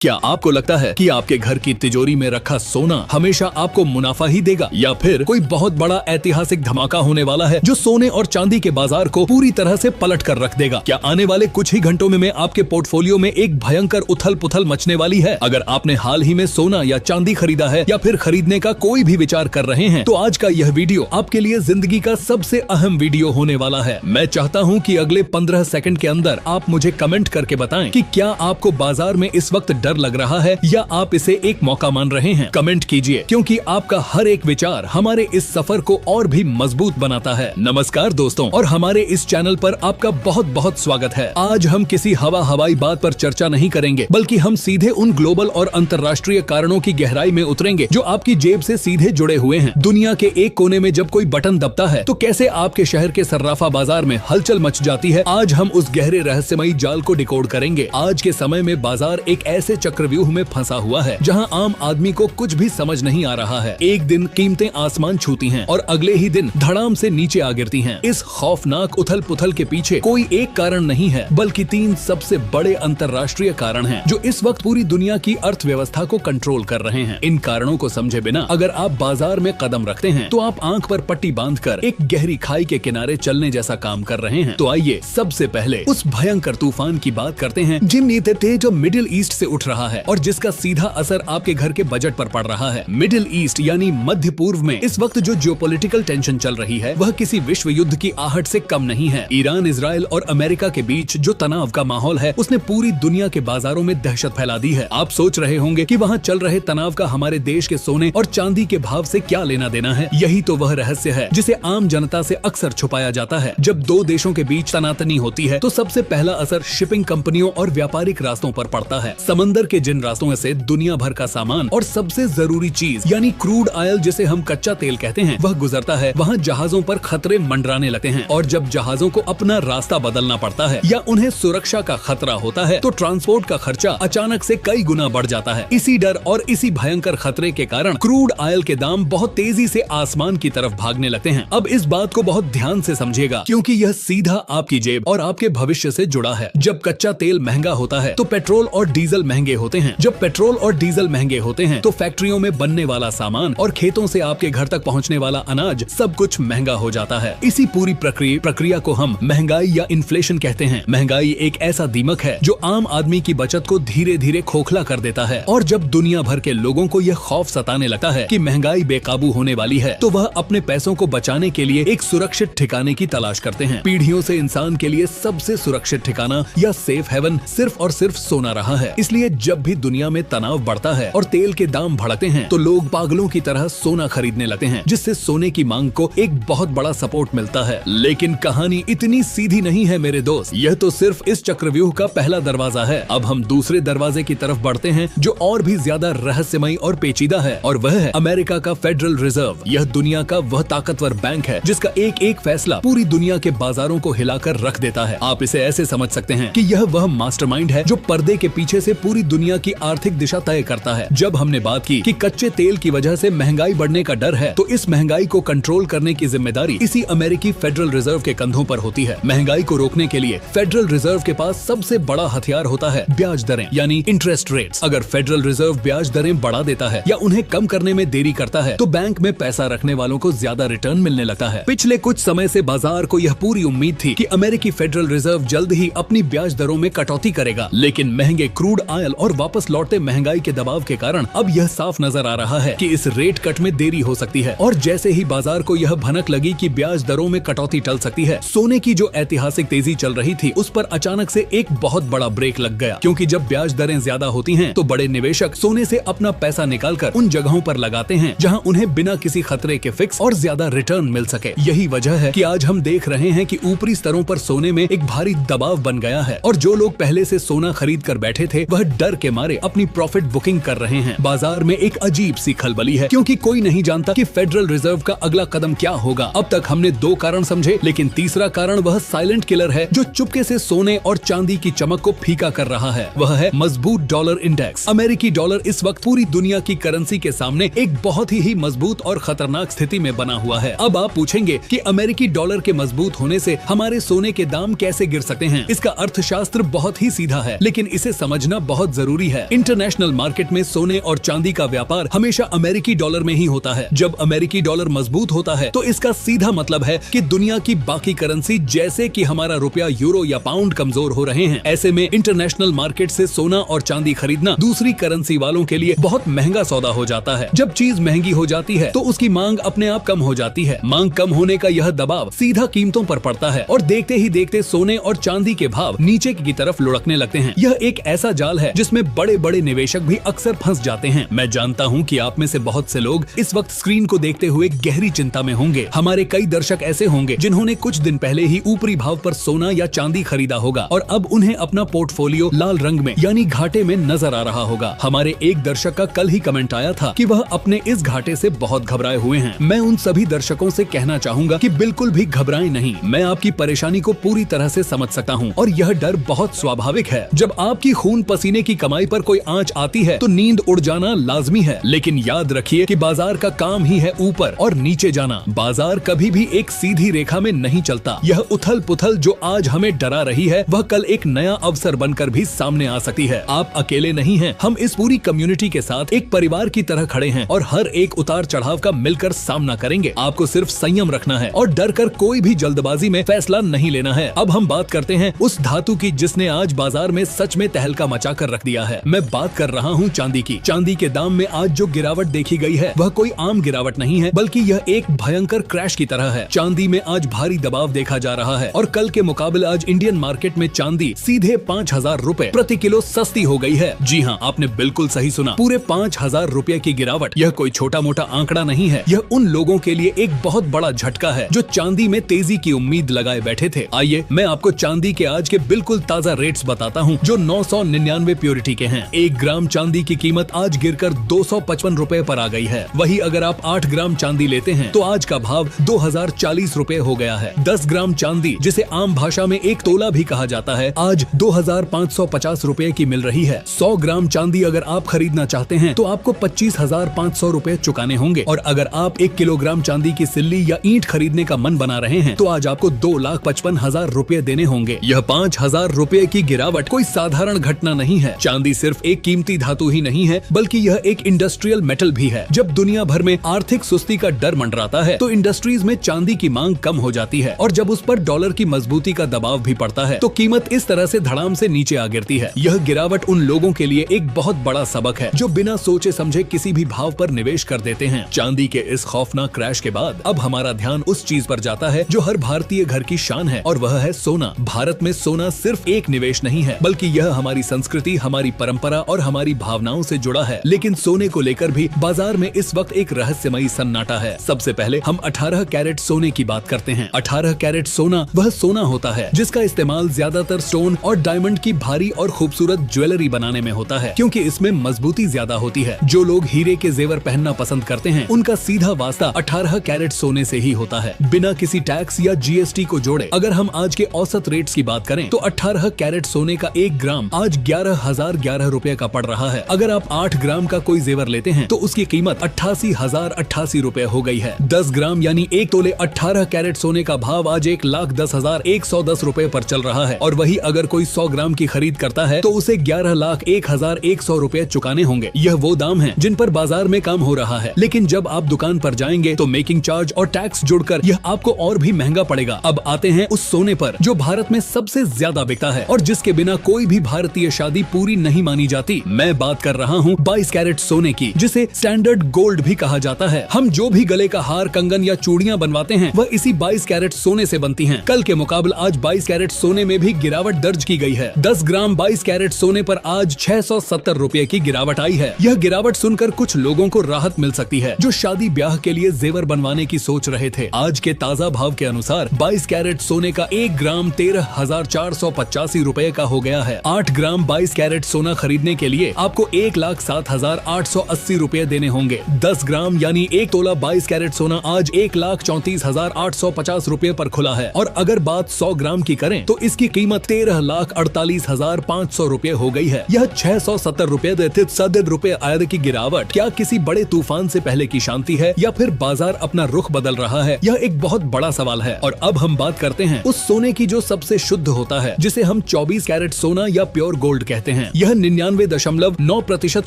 क्या आपको लगता है कि आपके घर की तिजोरी में रखा सोना हमेशा आपको मुनाफा ही देगा, या फिर कोई बहुत बड़ा ऐतिहासिक धमाका होने वाला है जो सोने और चांदी के बाजार को पूरी तरह से पलट कर रख देगा? क्या आने वाले कुछ ही घंटों में आपके पोर्टफोलियो में एक भयंकर उथल पुथल मचने वाली है? अगर आपने हाल ही में सोना या चांदी खरीदा है या फिर खरीदने का कोई भी विचार कर रहे हैं, तो आज का यह वीडियो आपके लिए जिंदगी का सबसे अहम वीडियो होने वाला है। मैं चाहता हूँ कि अगले 15 सेकंड के अंदर आप मुझे कमेंट करके बताएं कि क्या आपको बाजार में इस वक्त डर लग रहा है या आप इसे एक मौका मान रहे हैं। कमेंट कीजिए, क्योंकि आपका हर एक विचार हमारे इस सफर को और भी मजबूत बनाता है। नमस्कार दोस्तों, और हमारे इस चैनल पर आपका बहुत बहुत स्वागत है। आज हम किसी हवाई बात पर चर्चा नहीं करेंगे, बल्कि हम सीधे उन ग्लोबल और अंतर्राष्ट्रीय कारणों की गहराई में उतरेंगे जो आपकी जेब से सीधे जुड़े हुए हैं। दुनिया के एक कोने में जब कोई बटन दबता है तो कैसे आपके शहर के सर्राफा बाजार में हलचल मच जाती है। आज हम उस गहरे रहस्यमयी जाल को डिकोड करेंगे। आज के समय में बाजार एक ऐसे चक्रव्यूह में फंसा हुआ है जहां आम आदमी को कुछ भी समझ नहीं आ रहा है। एक दिन कीमतें आसमान छूती हैं और अगले ही दिन धड़ाम से नीचे आ गिरती हैं। इस खौफनाक उथल पुथल के पीछे कोई एक कारण नहीं है, बल्कि 3 सबसे बड़े अंतर्राष्ट्रीय कारण हैं जो इस वक्त पूरी दुनिया की अर्थव्यवस्था को कंट्रोल कर रहे हैं। इन कारणों को समझे बिना अगर आप बाजार में कदम रखते हैं तो आप आंख पर पट्टी बांधकर एक गहरी खाई के किनारे चलने जैसा काम कर रहे हैं। तो आइए सबसे पहले उस भयंकर तूफान की बात करते हैं जिमनी जो मिडिल ईस्ट से उठ रहा है और जिसका सीधा असर आपके घर के बजट पर पड़ रहा है। मिडिल ईस्ट यानी मध्य पूर्व में इस वक्त जो जियोपॉलिटिकल टेंशन चल रही है वह किसी विश्व युद्ध की आहट से कम नहीं है। ईरान, इजराइल और अमेरिका के बीच जो तनाव का माहौल है उसने पूरी दुनिया के बाजारों में दहशत फैला दी है। आप सोच रहे होंगे कि वहाँ चल रहे तनाव का हमारे देश के सोने और चांदी के भाव से क्या लेना देना है। यही तो वह रहस्य है जिसे आम जनता से अक्सर छुपाया जाता है। जब दो देशों के बीच तनातनी होती है तो सबसे पहला असर शिपिंग कंपनियों और व्यापारिक रास्तों पर पड़ता है। समंदर के जिन रास्तों से दुनिया भर का सामान और सबसे जरूरी चीज यानी क्रूड ऑयल, जिसे हम कच्चा तेल कहते हैं, वह गुजरता है, वहाँ जहाजों पर खतरे मंडराने लगते हैं। और जब जहाजों को अपना रास्ता बदलना पड़ता है या उन्हें सुरक्षा का खतरा होता है तो ट्रांसपोर्ट का खर्चा अचानक से कई गुना बढ़ जाता है। इसी डर और इसी भयंकर खतरे के कारण क्रूड ऑयल के दाम बहुत तेजी से आसमान की तरफ भागने लगते हैं। अब इस बात को बहुत ध्यान से समझिएगा, क्योंकि यह सीधा आपकी जेब और आपके भविष्य से जुड़ा है। जब कच्चा तेल महंगा होता है तो पेट्रोल और डीजल महंगे होते हैं। जब पेट्रोल और डीजल महंगे होते हैं तो फैक्ट्रियों में बनने वाला सामान और खेतों से आपके घर तक पहुंचने वाला अनाज सब कुछ महंगा हो जाता है। इसी पूरी प्रक्रिया को हम महंगाई या इन्फ्लेशन कहते हैं। महंगाई एक ऐसा दीमक है जो आम आदमी की बचत को धीरे धीरे खोखला कर देता है। और जब दुनिया भर के लोगों को यह खौफ सताने लगता है कि महंगाई बेकाबू होने वाली है, तो वह अपने पैसों को बचाने के लिए एक सुरक्षित ठिकाने की तलाश करते हैं। पीढ़ियों से इंसान के लिए सबसे सुरक्षित ठिकाना या सेफ हेवन सिर्फ और सिर्फ सोना रहा है। इसलिए जब भी दुनिया में तनाव बढ़ता है और तेल के दाम भड़कते हैं तो लोग पागलों की तरह सोना खरीदने लगते हैं, जिससे सोने की मांग को एक बहुत बड़ा सपोर्ट मिलता है। लेकिन कहानी इतनी सीधी नहीं है मेरे दोस्त। यह तो सिर्फ इस चक्रव्यूह का पहला दरवाजा है। अब हम दूसरे दरवाजे की तरफ बढ़ते हैं जो और भी ज्यादा रहस्यमयी और पेचीदा है, और वह है अमेरिका का फेडरल रिजर्व। यह दुनिया का वह ताकतवर बैंक है जिसका एक एक फैसला पूरी दुनिया के बाजारों को हिलाकर रख देता है। आप इसे ऐसे समझ सकते हैं कि यह वह मास्टरमाइंड है जो पर्दे के पीछे से पूरी दुनिया की आर्थिक दिशा तय करता है। जब हमने बात की कि कच्चे तेल की वजह से महंगाई बढ़ने का डर है, तो इस महंगाई को कंट्रोल करने की जिम्मेदारी इसी अमेरिकी फेडरल रिजर्व के कंधों पर होती है। महंगाई को रोकने के लिए फेडरल रिजर्व के पास सबसे बड़ा हथियार होता है ब्याज दरें यानी इंटरेस्ट रेट्स। अगर फेडरल रिजर्व ब्याज दरें बढ़ा देता है या उन्हें कम करने में देरी करता है तो बैंक में पैसा रखने वालों को ज्यादा रिटर्न मिलने लगता है। पिछले कुछ समय से बाजार को यह पूरी उम्मीद थी कि अमेरिकी फेडरल रिजर्व जल्द ही अपनी ब्याज दरों में कटौती करेगा, लेकिन महंगे क्रूड ऑयल और वापस लौटते महंगाई के दबाव के कारण अब यह साफ नजर आ रहा है कि इस रेट कट में देरी हो सकती है। और जैसे ही बाजार को यह भनक लगी कि ब्याज दरों में कटौती टल सकती है, सोने की जो ऐतिहासिक तेजी चल रही थी उस पर अचानक से एक बहुत बड़ा ब्रेक लग गया। क्योंकि जब ब्याज दरें ज्यादा होती हैं तो बड़े निवेशक सोने से अपना पैसा निकालकर उन जगहों पर लगाते हैं जहां उन्हें बिना किसी खतरे के फिक्स और ज्यादा रिटर्न मिल सके। यही वजह है कि आज हम देख रहे हैं कि ऊपरी स्तरों पर सोने में एक भारी दबाव बन गया है, और जो लोग पहले से सोना खरीद कर बैठे थे वह डर के मारे अपनी प्रॉफिट बुकिंग कर रहे हैं। बाजार में एक अजीब सी खलबली है, क्योंकि कोई नहीं जानता कि फेडरल रिजर्व का अगला कदम क्या होगा। अब तक हमने 2 कारण समझे, लेकिन तीसरा कारण वह साइलेंट किलर है जो चुपके से सोने और चांदी की चमक को फीका कर रहा है। वह है मजबूत डॉलर इंडेक्स। अमेरिकी डॉलर इस वक्त पूरी दुनिया की करेंसी के सामने एक बहुत ही मजबूत और खतरनाक स्थिति में बना हुआ है। अब आप पूछेंगे कि अमेरिकी डॉलर के मजबूत होने से हमारे सोने के दाम कैसे गिर सकते हैं। इसका अर्थशास्त्र बहुत ही सीधा है, लेकिन इसे समझना बहुत बहुत जरूरी है। इंटरनेशनल मार्केट में सोने और चांदी का व्यापार हमेशा अमेरिकी डॉलर में ही होता है। जब अमेरिकी डॉलर मजबूत होता है तो इसका सीधा मतलब है कि दुनिया की बाकी करेंसी जैसे कि हमारा रुपया, यूरो या पाउंड कमजोर हो रहे हैं। ऐसे में इंटरनेशनल मार्केट से सोना और चांदी खरीदना दूसरी करेंसी वालों के लिए बहुत महंगा सौदा हो जाता है। जब चीज महंगी हो जाती है तो उसकी मांग अपने आप कम हो जाती है। मांग कम होने का यह दबाव सीधा कीमतों पर पड़ता है और देखते ही देखते सोने और चांदी के भाव नीचे की तरफ लुढ़कने लगते हैं। यह एक ऐसा जाल है जिसमें बड़े बड़े निवेशक भी अक्सर फंस जाते हैं। मैं जानता हूं कि आप में से बहुत से लोग इस वक्त स्क्रीन को देखते हुए गहरी चिंता में होंगे। हमारे कई दर्शक ऐसे होंगे जिन्होंने कुछ दिन पहले ही ऊपरी भाव पर सोना या चांदी खरीदा होगा और अब उन्हें अपना पोर्टफोलियो लाल रंग में यानी घाटे में नजर आ रहा होगा। हमारे एक दर्शक का कल ही कमेंट आया था कि वह अपने इस घाटे से बहुत घबराए हुए हैं। मैं उन सभी दर्शकों से कहना चाहूंगा कि बिल्कुल भी घबराएं नहीं। मैं आपकी परेशानी को पूरी तरह से समझ सकता हूं और यह डर बहुत स्वाभाविक है। जब आपकी खून पसीने की कमाई पर कोई आंच आती है तो नींद उड़ जाना लाजमी है, लेकिन याद रखिए कि बाजार का काम ही है ऊपर और नीचे जाना। बाजार कभी भी एक सीधी रेखा में नहीं चलता। यह उथल पुथल जो आज हमें डरा रही है वह कल एक नया अवसर बनकर भी सामने आ सकती है। आप अकेले नहीं हैं। हम इस पूरी कम्युनिटी के साथ एक परिवार की तरह खड़े हैं और हर एक उतार चढ़ाव का मिलकर सामना करेंगे। आपको सिर्फ संयम रखना है और डर कर कोई भी जल्दबाजी में फैसला नहीं लेना है। अब हम बात करते हैं उस धातु की जिसने आज बाजार में सच में तहलका मचा कर रख दिया है। मैं बात कर रहा हूँ चांदी की। चांदी के दाम में आज जो गिरावट देखी गई है वह कोई आम गिरावट नहीं है, बल्कि यह एक भयंकर क्रैश की तरह है। चांदी में आज भारी दबाव देखा जा रहा है और कल के मुकाबले आज इंडियन मार्केट में चांदी सीधे 5,000 रुपए प्रति किलो सस्ती हो गई है। जी हाँ, आपने बिल्कुल सही सुना, पूरे 5,000 रुपए की गिरावट। यह कोई छोटा मोटा आंकड़ा नहीं है। यह उन लोगों के लिए एक बहुत बड़ा झटका है जो चांदी में तेजी की उम्मीद लगाए बैठे थे। आइए मैं आपको चांदी के आज के बिल्कुल ताजा रेट्स बताता हूँ जो 999 प्योरिटी के हैं। 1 ग्राम चांदी की कीमत आज गिरकर 255 रुपए पर आ गई है। वही अगर आप 8 ग्राम चांदी लेते हैं तो आज का भाव 2040 रुपए हो गया है। 10 ग्राम चांदी, जिसे आम भाषा में एक तोला भी कहा जाता है, आज 2550 रुपए की मिल रही है। 100 ग्राम चांदी अगर आप खरीदना चाहते हैं तो आपको 25,500 रुपए चुकाने होंगे और अगर आप 1 किलोग्राम चांदी की सिल्ली या ईंट खरीदने का मन बना रहे हैं तो आज आपको 2,55,000 रुपए देने होंगे। यह 5,000 रुपए की गिरावट कोई साधारण घटना नहीं है। चांदी सिर्फ एक कीमती धातु ही नहीं है, बल्कि यह एक इंडस्ट्रियल मेटल भी है। जब दुनिया भर में आर्थिक सुस्ती का डर मंडराता है तो इंडस्ट्रीज में चांदी की मांग कम हो जाती है और जब उस पर डॉलर की मजबूती का दबाव भी पड़ता है तो कीमत इस तरह से धड़ाम से नीचे आ गिरती है। यह गिरावट उन लोगों के लिए एक बहुत बड़ा सबक है जो बिना सोचे समझे किसी भी भाव पर निवेश कर देते हैं। चांदी के इस खौफनाक क्रैश के बाद अब हमारा ध्यान उस चीज पर जाता है जो हर भारतीय घर की शान है और वह है सोना। भारत में सोना सिर्फ एक निवेश नहीं है, बल्कि यह हमारी संस्कृति, हमारी परंपरा और हमारी भावनाओं से जुड़ा है। लेकिन सोने को लेकर भी बाजार में इस वक्त एक रहस्यमयी सन्नाटा है। सबसे पहले हम 18 कैरेट सोने की बात करते हैं। 18 कैरेट सोना वह सोना होता है जिसका इस्तेमाल ज्यादातर स्टोन और डायमंड की भारी और खूबसूरत ज्वेलरी बनाने में होता है, क्योंकि इसमें मजबूती ज्यादा होती है। जो लोग हीरे के जेवर पहनना पसंद करते हैं उनका सीधा वास्ता 18 कैरेट सोने से ही होता है, बिना किसी टैक्स या जीएसटी को जोड़े। अगर हम आज के औसत रेट्स की बात करें तो 18 कैरेट सोने का 1 ग्राम आज 11,011 रुपए का पड़ रहा है। अगर आप 8 ग्राम का कोई जेवर लेते हैं तो उसकी कीमत 88,088 रुपए हो गई है। 10 ग्राम यानी 1 तोले 18 कैरेट सोने का भाव आज 1,10,110 रुपए पर चल रहा है और वही अगर कोई 100 ग्राम की खरीद करता है तो उसे 11,01,100 रुपए चुकाने होंगे। यह वो दाम है जिन पर बाजार में काम हो रहा है, लेकिन जब आप दुकान पर जाएंगे तो मेकिंग चार्ज और टैक्स जुड़कर यह आपको और भी महंगा पड़ेगा। अब आते हैं उस सोने पर जो भारत में सबसे ज्यादा बिकता है और जिसके बिना कोई भी भारतीय शादी पूरी नहीं मानी जाती। मैं बात कर रहा हूँ 22 कैरेट सोने की, जिसे स्टैंडर्ड गोल्ड भी कहा जाता है। हम जो भी गले का हार, कंगन या चूड़ियां बनवाते हैं वह इसी 22 कैरेट सोने से बनती हैं। कल के मुकाबले आज 22 कैरेट सोने में भी गिरावट दर्ज की गई है। 10 ग्राम 22 कैरेट सोने पर आज 670 रुपए की गिरावट आई है। यह गिरावट सुनकर कुछ लोगों को राहत मिल सकती है जो शादी ब्याह के लिए जेवर बनवाने की सोच रहे थे। आज के ताजा भाव के अनुसार 22 कैरेट सोने का 1 ग्राम 13,485 रुपए का हो गया है। 8 ग्राम 22 कैरेट सोना खरीदने के लिए आपको 1,07,880 रुपए देने होंगे। 10 ग्राम यानी 1 तोला 22 कैरेट सोना आज 1,34,850 रुपए पर खुला है और अगर बात 100 ग्राम की करें तो इसकी कीमत 13,48,500 रुपए हो गई है। यह 670 रुपए आयद की गिरावट क्या किसी बड़े तूफान से पहले की शांति है या फिर बाजार अपना रुख बदल रहा है? यह एक बहुत बड़ा सवाल है। और अब हम बात करते हैं उस सोने की जो सबसे शुद्ध होता है, जिसे हम 24 कैरेट सोना या प्योर गोल्ड कहते हैं। हैं। यह 99.9%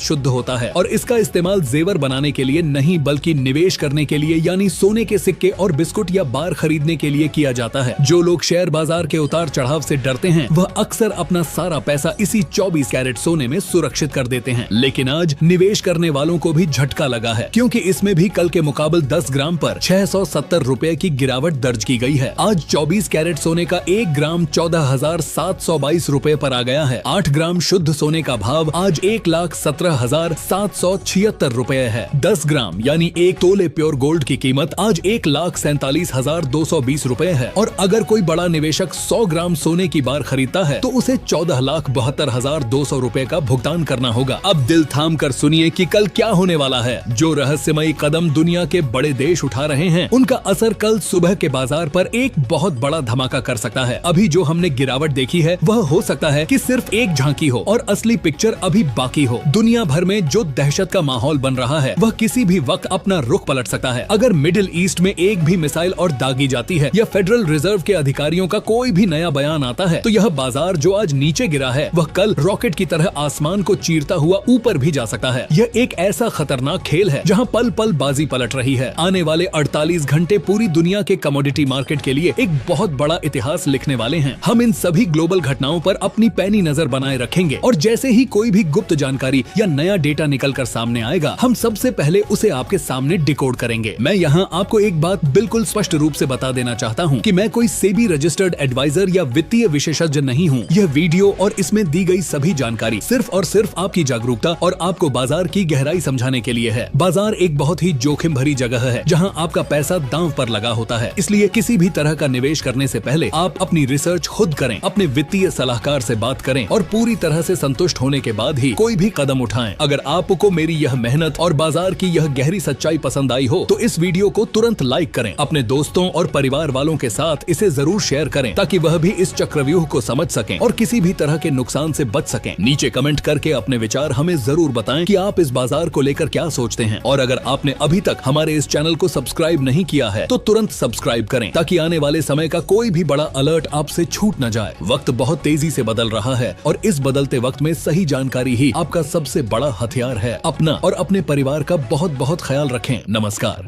शुद्ध होता है और इसका इस्तेमाल जेवर बनाने के लिए नहीं बल्कि निवेश करने के लिए यानी सोने के सिक्के और बिस्कुट या बार खरीदने के लिए किया जाता है। जो लोग शेयर बाजार के उतार चढ़ाव से डरते हैं वह अक्सर अपना सारा पैसा इसी 24 कैरेट सोने में सुरक्षित कर देते हैं। लेकिन आज निवेश करने वालों को भी झटका लगा है, क्योंकि इसमें भी कल के मुकाबले 10 ग्राम पर 670 रुपए की गिरावट दर्ज की गई है। आज 24 कैरेट सोने का 1 ग्राम 14,722 रुपए पर आ गया है। 8 ग्राम शुद्ध सोने का भाव आज 1,17,776 रुपए है। 10 ग्राम यानी 1 तोले प्योर गोल्ड की कीमत आज 1,47,220 रुपए है। और अगर कोई बड़ा निवेशक 100 ग्राम सोने की बार खरीदता है तो उसे 14,72,200 रुपए का भुगतान करना होगा। अब दिल थाम कर सुनिए कि कल क्या होने वाला है। जो रहस्यमयी कदम दुनिया के बड़े देश उठा रहे हैं उनका असर कल सुबह के बाजार पर एक बहुत बड़ा धमाका कर सकता है। अभी जो हमने गिरावट देखी है वह हो सकता है कि सिर्फ एक झांकी हो और असली पिक्चर अभी बाकी हो। दुनिया भर में जो दहशत का माहौल बन रहा है वह किसी भी वक्त अपना रुख पलट सकता है। अगर मिडिल ईस्ट में एक भी मिसाइल और दागी जाती है या फेडरल रिजर्व के अधिकारियों का कोई भी नया बयान आता है तो यह बाजार जो आज नीचे गिरा है वह कल रॉकेट की तरह आसमान को चीरता हुआ ऊपर भी जा सकता है। यह एक ऐसा खतरनाक खेल है जहां पल पल बाजी पलट रही है। आने वाले 48 घंटे पूरी दुनिया के कमोडिटी मार्केट के लिए एक बहुत बड़ा इतिहास लिखने वाले हैं। हम इन सभी ग्लोबल घटनाओं पर अपनी पैनी नजर बनाए रखेंगे और जैसे ही कोई भी गुप्त जानकारी या नया डेटा निकल कर सामने आएगा हम सबसे पहले उसे आपके सामने डिकोड करेंगे। मैं यहाँ आपको एक बात बिल्कुल स्पष्ट रूप से बता देना चाहता हूँ कि मैं कोई सेबी रजिस्टर्ड एडवाइजर या वित्तीय विशेषज्ञ नहीं हूँ। यह वीडियो और इसमें दी गई सभी जानकारी सिर्फ और सिर्फ आपकी जागरूकता और आपको बाजार की गहराई समझाने के लिए है। बाजार एक बहुत ही जोखिम भरी जगह है जहां आपका पैसा दांव पर लगा होता है, इसलिए किसी भी तरह का निवेश करने से पहले आप अपनी रिसर्च खुद करें, अपने वित्तीय सलाहकार से बात करें और पूरी तरह से संतुष्ट होने के बाद ही कोई भी कदम उठाएं। अगर आपको मेरी यह मेहनत और बाजार की यह गहरी सच्चाई पसंद आई हो तो इस वीडियो को तुरंत लाइक करें। अपने दोस्तों और परिवार वालों के साथ इसे जरूर शेयर करें ताकि वह भी इस चक्रव्यूह को समझ सकें और किसी भी तरह के नुकसान से बच सकें। नीचे कमेंट करके अपने विचार हमें जरूर बताएं कि आप इस बाजार को लेकर क्या सोचते हैं। और अगर आपने अभी तक हमारे इस चैनल को सब्सक्राइब नहीं किया है तो तुरंत सब्सक्राइब करें ताकि आने वाले समय का कोई भी बड़ा अलर्ट आपसे छूट न जाए। वक्त बहुत तेजी से बदल रहा है और इस बदलते वक्त में सही जानकारी ही आपका सबसे बड़ा हथियार है। अपना और अपने परिवार का बहुत बहुत ख्याल रखें। नमस्कार।